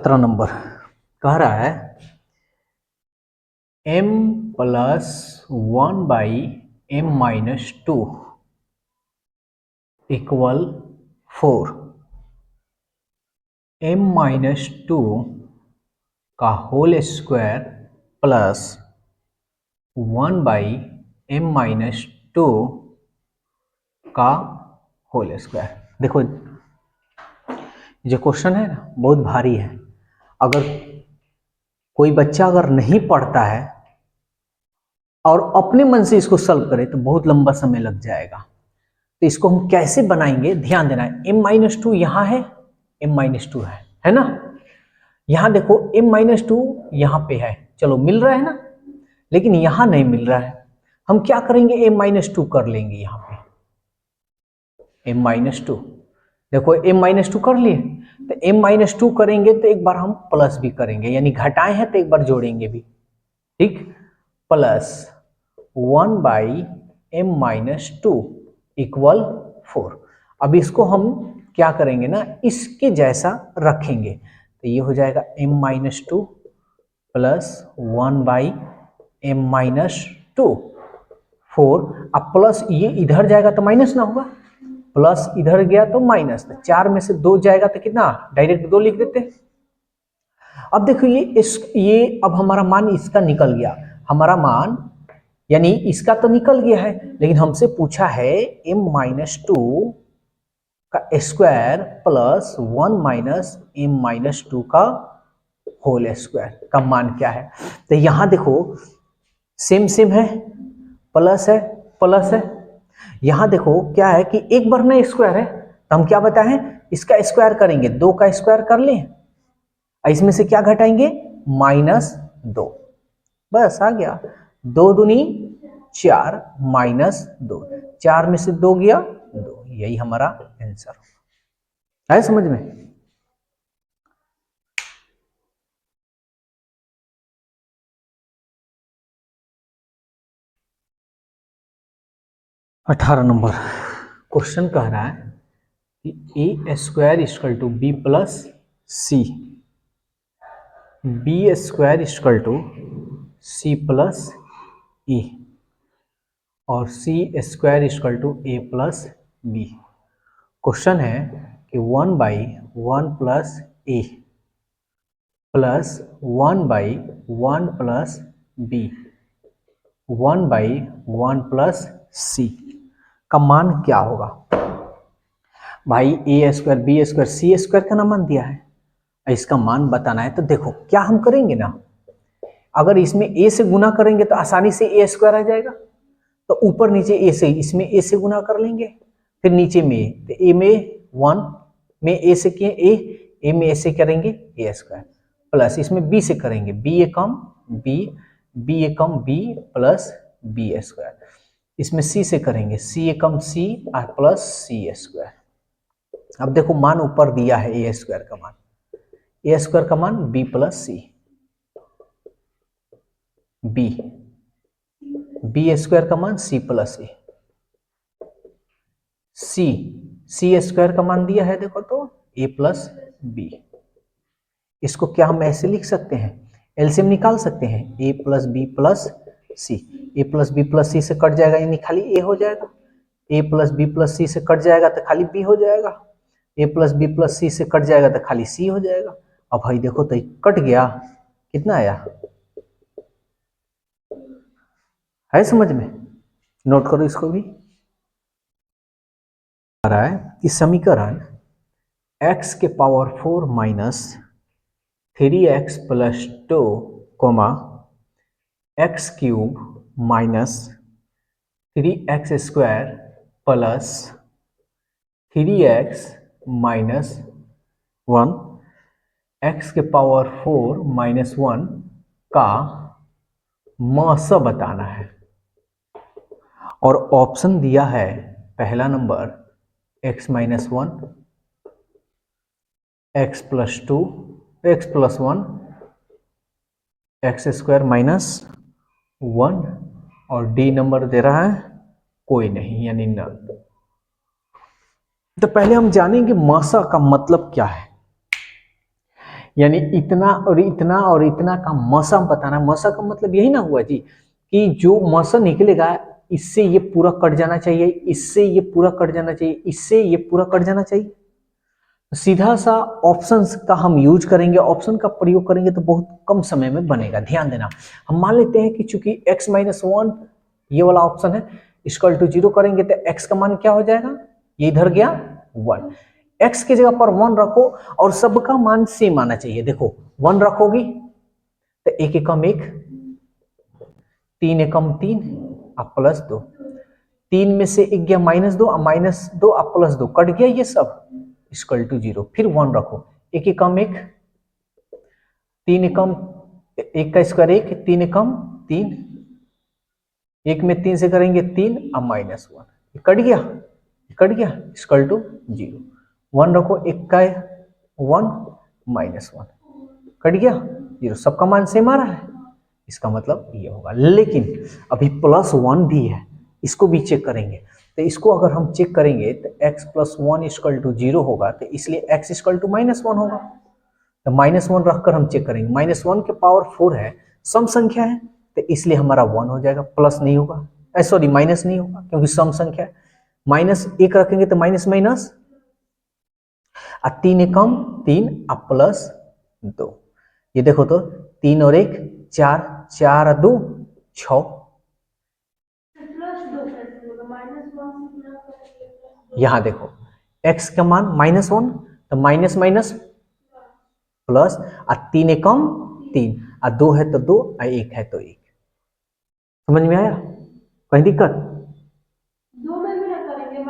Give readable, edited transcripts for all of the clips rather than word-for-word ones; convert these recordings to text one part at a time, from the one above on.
17 number कह रहा है m plus 1/m-2 equal 4। m-2 का होल स्क्वायर प्लस 1/m-2 का होल स्क्वायर। देखो जो क्वेश्चन है ना बहुत भारी है। अगर कोई बच्चा अगर नहीं पढ़ता है और अपने मन से इसको सॉल्व करे तो बहुत लंबा समय लग जाएगा। तो इसको हम कैसे बनाएंगे, ध्यान देना है। m-2 यहाँ है, m-2 है ना। यहाँ देखो m-2 यहाँ पे है, चलो मिल रहा है ना, लेकिन यहाँ नहीं मिल रहा है। हम क्या करेंगे, m-2 कर लेंगे यहाँ पे m-2। देखो m-2 कर लिए, तो m-2 करेंगे तो एक बार हम प्लस भी करेंगे, यानी घटाए हैं तो एक बार जोड़ेंगे भी, ठीक। Plus 1/m-2 equal 4। अब इसको हम क्या करेंगे ना, इसके जैसा रखेंगे, तो ये हो जाएगा m-2 प्लस 1/m-2 4। अब प्लस ये इधर जाएगा तो माइनस ना होगा, प्लस इधर गया तो माइनस, 4 में से 2 जाएगा तो कितना, डायरेक्ट 2 लिख देते। अब देखो ये अब हमारा मान इसका निकल गया, हमारा मान यानी इसका तो निकल गया है, लेकिन हमसे पूछा है m-2 का स्क्वायर प्लस 1 - m-2 का होल स्क्वायर का मान क्या है। तो यहां देखो सेम सेम है, प्लस है प्लस है। यहां देखो क्या है कि एक बार ना स्क्वायर है, तो हम क्या बताएं, इसका स्क्वायर करेंगे, 2 का स्क्वायर कर लें, इसमें से क्या घटाएंगे, -2, बस आ गया। 2 दूनी 4 -2, 4 में से 2 गया 2, यही हमारा आंसर है। समझ में। अठारह नंबर क्वेश्चन कह रहा है कि a square equal to b plus C, b square equal to c plus e और c square equal to a plus b। Question है कि 1/1 plus a plus 1/1 plus b 1/1 plus c का मान क्या होगा। भाई a square B square C square का ना मान दिया है, इसका मान बताना है। तो देखो क्या हम करेंगे ना, अगर इसमें a से गुना करेंगे तो आसानी से a स्क्वायर आ जाएगा, तो ऊपर नीचे a से, इसमें a से गुना कर लेंगे, फिर नीचे में a, तो a में 1 में a से किए a में a से करेंगे a स्क्वायर, प्लस इसमें b से करेंगे b ए कम b प्लस b स्क्वायर, इसमें c से करेंगे c ए कम c और प्लस c स्क्वायर। अब देखो मान ऊपर दिया है a स्क्वायर का मान, a स्क्वायर का मान b plus C, b square का मान c प्लस ए, सी स्क्वायर का मान दिया है देखो तो a प्लस बी। इसको क्या हम ऐसे लिख सकते हैं, एलसीएम निकाल सकते हैं, a plus B plus C, A plus B plus C से कट जाएगा यानी खाली a हो जाएगा, a plus B plus C से कट जाएगा तो खाली b हो जाएगा, a plus B plus C से कट जाएगा तो खाली c हो जाएगा। अब भाई देखो तो कट गया, कितना आया है समझ में, नोट करो इसको भी। आ रहा है कि समीकरण x के power 4 minus 3x plus 2 x cube minus 3x square plus 3x minus 1 x के पावर 4 माइनस 1 का मौसा बताना है। और ऑप्शन दिया है पहला number x minus 1, x plus 2, x plus 1, x square minus 1 और डी नंबर दे रहा है कोई नहीं यानी नल। तो पहले हम जानेंगे मासा का मतलब क्या है। यानी इतना और इतना का मसा बताना। मसा का मतलब यही ना हुआ जी कि जो मसा निकलेगा इससे ये पूरा कट जाना चाहिए, इससे ये पूरा कट जाना चाहिए, इससे ये पूरा कट जाना चाहिए। सीधा सा ऑप्शन का हम यूज करेंगे, ऑप्शन का प्रयोग करेंगे तो बहुत कम समय में बनेगा। ध्यान देना, हम मान लेते हैं कि चूंकि x माइनस वन ये वाला ऑप्शन है, इक्वल टू 0 करेंगे तो x का मान क्या हो जाएगा, ये इधर गया 1, x की जगह पर 1 रखो और सबका मान सेम आना चाहिए। देखो 1 रखोगी तो एक एकम एक, 3 एकम 3 अब प्लस 2, 3 में से एक गया -2, अब -2 अब +2 कट गया ये सब, इक्वल टू 0। फिर 1 रखो, एक एकम एक, 3 एकम एक का स्क्वायर 1, 3 एकम 3, एक में 3 से करेंगे 3 अब -1 कट गया, इक्वल टू 0। 1 रखो, एक का 1 -1 कट गया 0, सबका मान सेम आ रहा है, इसका मतलब ये होगा। लेकिन अभी +1 भी है, इसको भी चेक करेंगे। तो इसको अगर हम चेक करेंगे तो x + 1 इक्वल टू 0 होगा, तो इसलिए x इक्वल टू -1 होगा। तो -1 रखकर हम चेक करेंगे, -1 के पावर 4 है, सम संख्या है, तो इसलिए हमारा 1 हो जाएगा, प्लस नहीं होगा, सॉरी माइनस नहीं होगा क्योंकि सम संख्या है। -1 रखेंगे तो माइनस माइनस, 3 एकम 3 अब +2, ये देखो तो 3 और 1 4, 4 और 2 6, यहां देखो x का मान -1 तो माइनस माइनस प्लस, 3 एकम 3, 2 है तो 2, 1 है तो 1। समझ में आया, कोई दिक्कत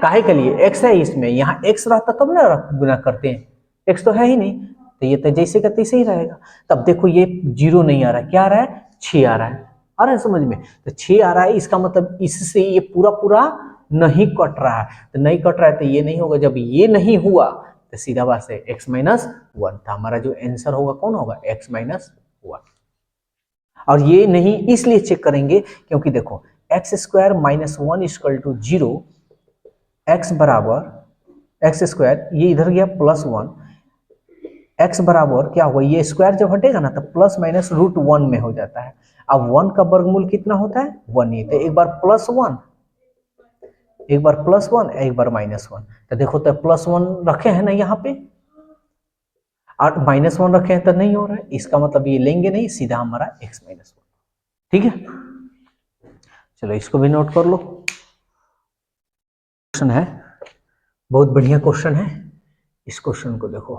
काहे के लिए, x है इसमें, यहाँ x रहता तब ना गुना करते हैं, x तो है ही नहीं, तो ये तो जैसे का तैसे ही रहेगा। तब देखो ये 0 नहीं आ रहा है, क्या आ रहा है, 6 आ रहा है, आ रहा है समझ में, तो 6 आ रहा है, इसका मतलब इससे ये पूरा पूरा नहीं कट रहा है, तो नहीं कट रहा है तो ये नहीं होगा। जब ये नहीं हुआ तो सीधा बात है x -1 था, हमारा जो आंसर होगा कौन होगा, x -1। और ये नहीं इसलिए चेक करेंगे क्योंकि देखो x² -1 इक्वल टू 0, x बराबर x², ये इधर गया +1, x बराबर क्या होगा, ये स्क्वायर जब हटेगा ना तो प्लस माइनस √1 में हो जाता है। अब 1 का वर्गमूल कितना होता है, 1 ही, तो एक बार +1, एक बार +1, एक बार -1, तो देखो तो +1 रखे हैं ना यहाँ पे और -1 रखे हैं तो नहीं हो रहा है, इसका मतलब ये लेंगे नहीं, सीधा हमारा x -1। ठीक है, चलो इसको भी नोट कर लो। क्वेश्चन है, बहुत बढ़िया क्वेश्चन है, इस क्वेश्चन को देखो,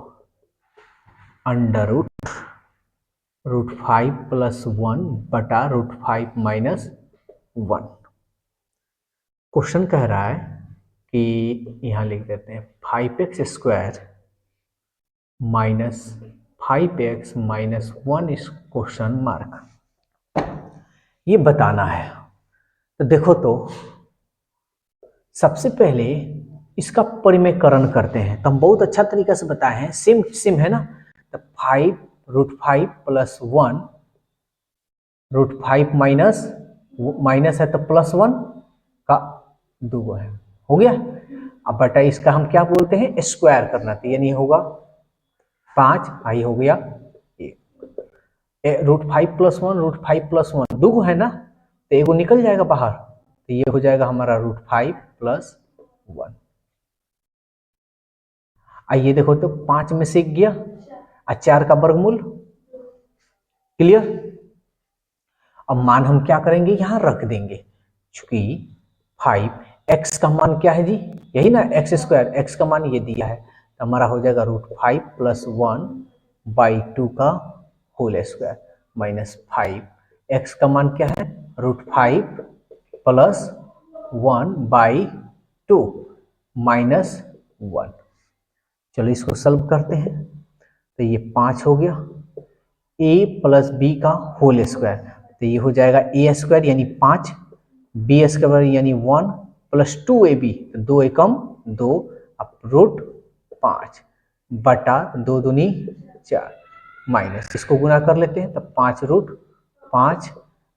√5 + 1 बटा √5 - 1। क्वेश्चन कह रहा है कि यहां लिख देते हैं 5x² - 5x - 1 इस क्वेश्चन मार्क, ये बताना है। तो देखो तो सबसे पहले इसका परिमेयकरण करते हैं, तो हम बहुत अच्छा तरीका से बताए हैं, सेम सेम है ना। तो 5 √5 + 1, √5 माइनस है तो +1 का 2 है, हो गया। अब बटा इसका हम क्या बोलते हैं, स्क्वायर करना, तो यानी होगा 5, आई हो गया 1, √5 + 1, √5 + 1 2 है ना, तो एगो निकल जाएगा बाहर, तो ये हो जाएगा हमारा √5 + 1। आइए देखो तो 5 में से 1 गया और 4 का वर्गमूल, क्लियर। अब मान हम क्या करेंगे, यहां रख देंगे, चूंकि 5 x का मान क्या है जी, यही ना x², x का मान ये दिया है, तो हमारा हो जाएगा √5 + 1/2 का होल स्क्वायर -5, x का मान क्या है, √5 + 1/2 -1। चलो इसको सॉल्व करते हैं, तो ये 5 हो गया, a + b का होल स्क्वायर, तो ये हो जाएगा a² यानी 5, b² यानी 1 + 2ab, 2 एकम 2, अब √5 बटा 2 दूनी 4 माइनस, इसको गुना कर लेते हैं, तो 5√5,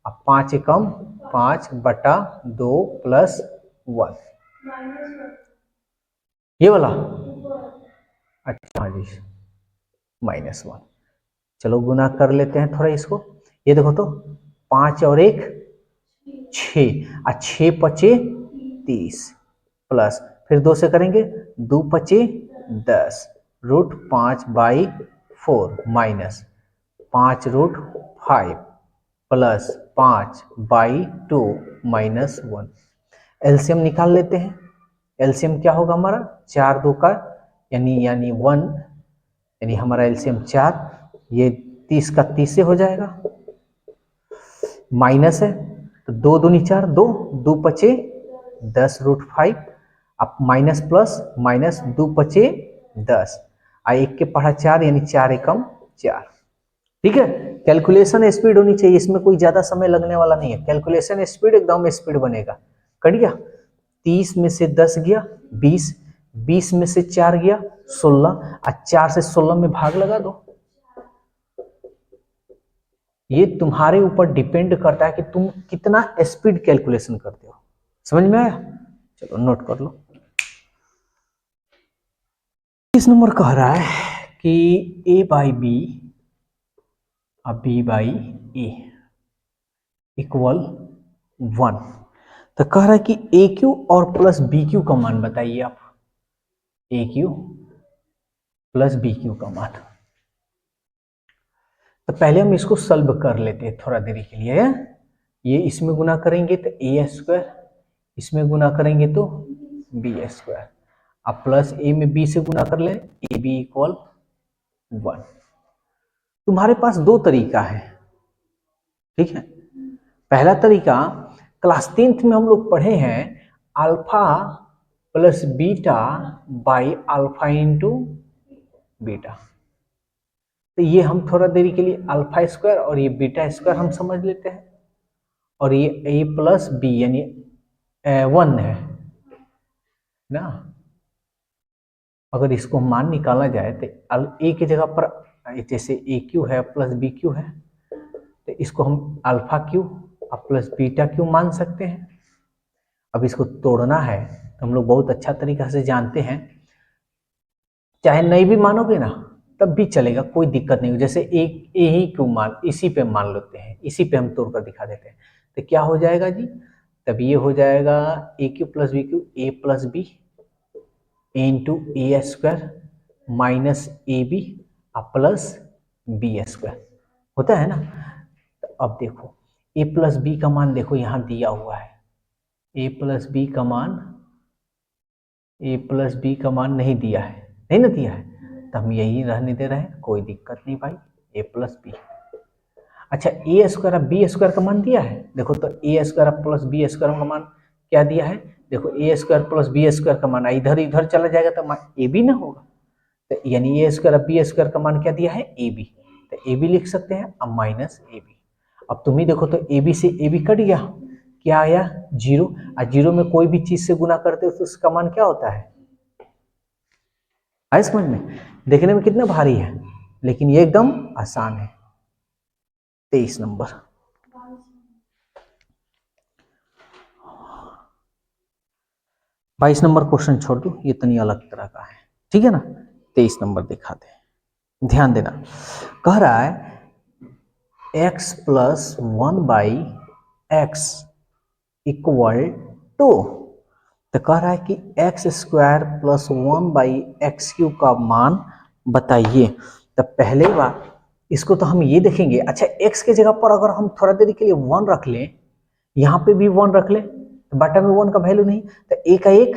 अब 5 एकम 5 बटा 2 + 1, ये वाला, अच्छा जी -1, चलो गुना कर लेते हैं थोड़ा इसको। ये देखो तो 5 और 1 6 और 6 पचे 30 प्लस फिर 2 से करेंगे 2 पचे 10 √5/4 माइनस 5√5 प्लस 5/2 माइनस 1। एलसीएम निकाल लेते हैं। एलसीएम क्या होगा हमारा 4 2 का यानी 1 यानी हमारा एलसीएम 4। ये 30 का 30 से हो जाएगा माइनस है तो 2 दूनी 4 2 2 पचे 10√5 अब माइनस प्लस माइनस 2 पचे 10 एक के पढ़ा 4 यानी 4 एकम 4। ठीक है, कैलकुलेशन स्पीड होनी चाहिए, इसमें कोई ज्यादा समय लगने वाला नहीं है। कैलकुलेशन स्पीड एकदम स्पीड बनेगा। कट गया 30 में से 10 गया 20 20 में से 4 गया 16 और 4 से 16 में भाग लगा दो। ये तुम्हारे ऊपर डिपेंड करता है कि तुम कितना स्पीड कैलकुलेशन करते हो। समझ में आया? चलो नोट कर लो। इस नंबर कह रहा है कि a/b और b/a इक्वल 1। तो कह रहा है कि AQ और प्लस BQ का मान बताइए आप। AQ प्लस BQ का मान। तो पहले हम इसको सॉल्व कर लेते हैं थोड़ा देरी के लिए। ये इसमें गुना करेंगे तो a², इसमें गुना करेंगे तो b²। अब प्लस a में b से गुना कर ले AB इक्वल 1। तुम्हारे पास दो तरीका है। ठीक है, पहला तरीका क्लास 10th में हम लोग पढ़े हैं alpha plus beta by alpha into beta. तो ये हम थोड़ा देरी के लिए अल्फा स्क्वायर और ये बीटा स्क्वायर हम समझ लेते हैं। और ये a प्लस बी यानी 1 है ना। अगर इसको मान निकाला जाए तो a की जगह पर जैसे AQ है प्लस BQ है तो इसको हम अल्फा क्यू और प्लस बीटा क्यू मान सकते हैं। अब इसको तोड़ना है तो हम लोग बहुत अच्छा तरीका से जानते हैं। चाहे नहीं भी मानोगे ना तब भी चलेगा, कोई दिक्कत नहीं। जैसे एक ए ही क्यों मान इसी पे मान लेते हैं, इसी पे हम तोड़ कर दिखा देते हैं। तो क्या हो जाएगा जी, तब ये हो जाएगा AQ plus BQ A plus B into A² minus AB plus B² होता है ना। तो अब देखो A प्लस बी का मान देखो यहाँ दिया हुआ है। A प्लस बी का मान नहीं दिया है, नहीं ना दिया है तो हम यही रहने दे रहे हैं, कोई दिक्कत नहीं भाई। A plus B. अच्छा A² B² का मान दिया है, देखो तो A² प्लस B² का मान क्या दिया है, देखो A² प्लस B² का मान इधर इधर चला जाएगा तो मान AB ना होगा। तो यानी A² B² का मान क्या दिया है AB। तो AB लिख सकते हैं अब माइनस AB। अब तुम ही देखो तो AB से AB कट गया, क्या आया 0। और 0 में कोई भी चीज से गुना करते हो तो उसका मान क्या होता है। आए समझ में? देखने में कितना भारी है लेकिन ये एकदम आसान है। 23 नंबर। बाईस नंबर क्वेश्चन छोड़ दो, ये तनी अलग तरह का है। ठीक है ना, 23 नंबर दिखा दे, ध्यान देना। कह रहा है x plus 1/x equal to, तो कह रहा है कि x² प्लस 1/x³ का मान बताइए। तो पहले बार इसको तो हम ये देखेंगे। अच्छा x के जगह पर अगर हम थोड़ा देर के लिए 1 रख लें, यहाँ पे भी 1 रख लें तो बटा में 1 का वैल्यू नहीं तो a का 1,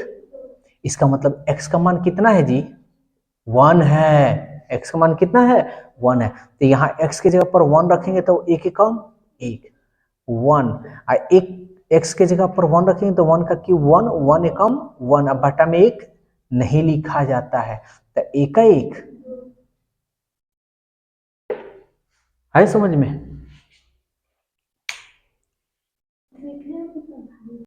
इसका मतलब x का मान कितना है जी 1 है। x का मान कितना है 1 है। तो यहाँ x के जगह पर 1 रखेंगे तो 1 के कम 1 1 एक x के जगह पर 1 रखेंगे तो 1 का क्यूब 1 1 एकम 1। अब बटा में 1 नहीं लिखा जाता है तो 1 का 1 है समझ में।